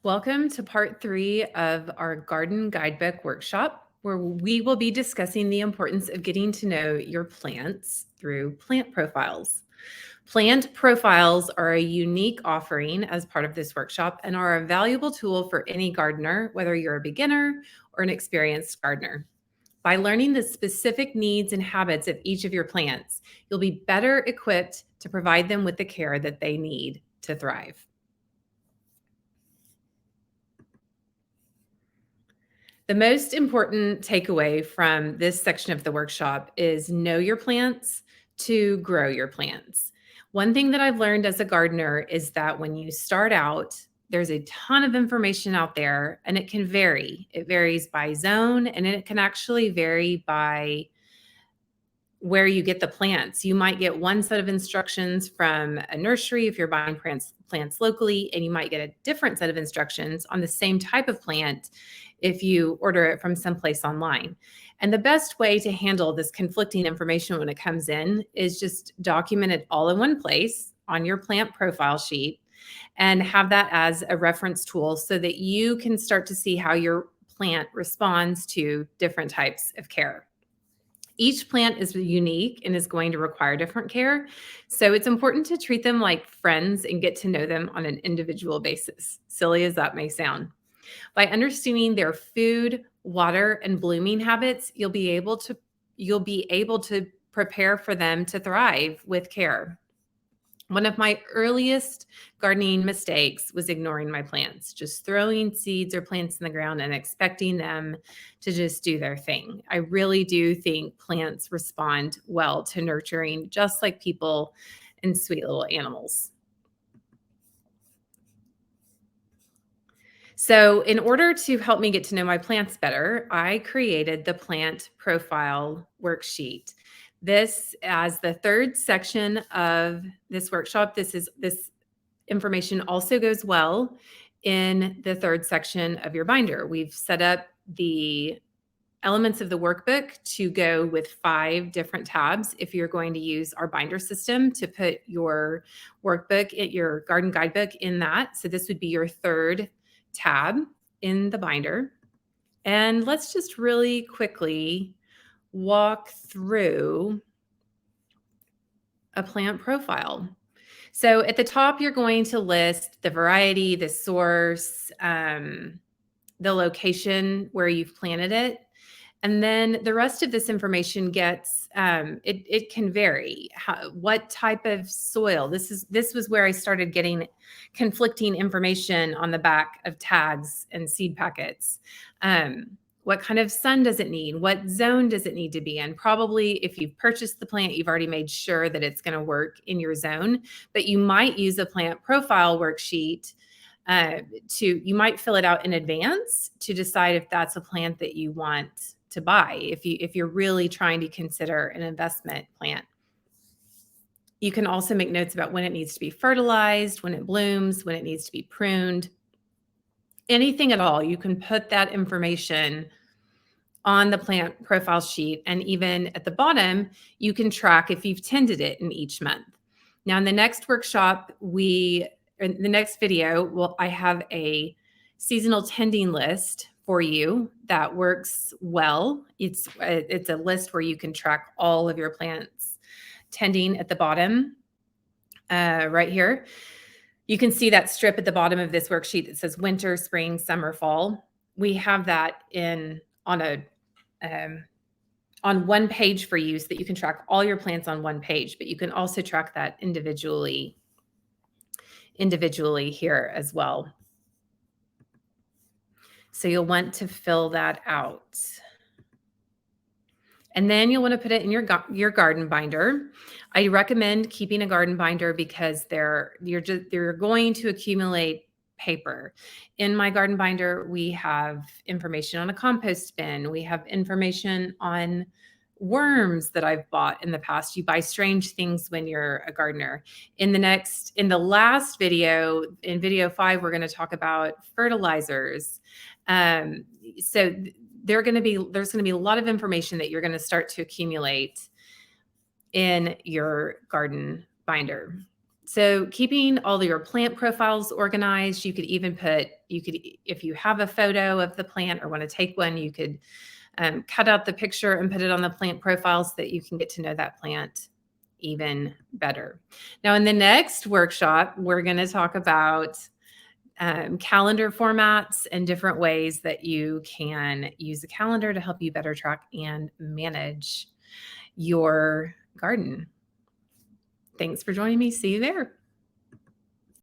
Welcome to part 3 of our Garden Guidebook workshop, where we will be discussing the importance of getting to know your plants through plant profiles. Plant profiles are a unique offering as part of this workshop and are a valuable tool for any gardener, whether you're a beginner or an experienced gardener. By learning the specific needs and habits of each of your plants, you'll be better equipped to provide them with the care that they need to thrive. The most important takeaway from this section of the workshop is know your plants to grow your plants. One thing that I've learned as a gardener is that when you start out, there's a ton of information out there and it can vary. It varies by zone and it can actually vary by where you get the plants. You might get one set of instructions from a nursery if you're buying plants locally, and you might get a different set of instructions on the same type of plant if you order it from someplace online. And the best way to handle this conflicting information when it comes in is just document it all in one place on your plant profile sheet and have that as a reference tool so that you can start to see how your plant responds to different types of care. Each plant is unique and is going to require different care. So it's important to treat them like friends and get to know them on an individual basis, silly as that may sound. By understanding their food, water, and blooming habits, you'll be able to prepare for them to thrive with care. One of my earliest gardening mistakes was ignoring my plants, just throwing seeds or plants in the ground and expecting them to just do their thing. I really do think plants respond well to nurturing, just like people and sweet little animals. So, in order to help me get to know my plants better, I created the plant profile worksheet. This, as the third section of this workshop, this information also goes well in the third section of your binder. We've set up the elements of the workbook to go with 5 different tabs if you're going to use our binder system to put your workbook, your garden guidebook in that. So this would be your third tab in the binder. And let's just really quickly walk through a plant profile. So at the top, you're going to list the variety, the source, the location where you've planted it. And then the rest of this information gets, it can vary. What type of soil? This was where I started getting conflicting information on the back of tags and seed packets. What kind of sun does it need? What zone does it need to be in? Probably if you've purchased the plant, you've already made sure that it's going to work in your zone, but you might use a plant profile worksheet you might fill it out in advance to decide if that's a plant that you want to buy, if you're really trying to consider an investment plant. You can also make notes about when it needs to be fertilized, when it blooms, when it needs to be pruned. Anything at all, you can put that information on the plant profile sheet, and even at the bottom, you can track if you've tended it in each month. Now, in the next workshop, in the next video, I have a seasonal tending list for you that works well. It's a list where you can track all of your plants tending at the bottom right here. You can see that strip at the bottom of this worksheet that says winter, spring, summer, fall. We have that on one page for you so that you can track all your plants on one page, but you can also track that individually here as well. So you'll want to fill that out. And then you'll want to put it in your garden binder. I recommend keeping a garden binder because you're going to accumulate paper. In my garden binder, we have information on a compost bin. We have information on worms that I've bought in the past. You buy strange things when you're a gardener. In the last video, in video 5, we're going to talk about fertilizers. So there's going to be a lot of information that you're going to start to accumulate in your garden binder. So keeping all of your plant profiles organized, you could even if you have a photo of the plant or want to take one, you could cut out the picture and put it on the plant profile so that you can get to know that plant even better. Now, in the next workshop, we're going to talk about calendar formats and different ways that you can use a calendar to help you better track and manage your garden. Thanks for joining me. See you there.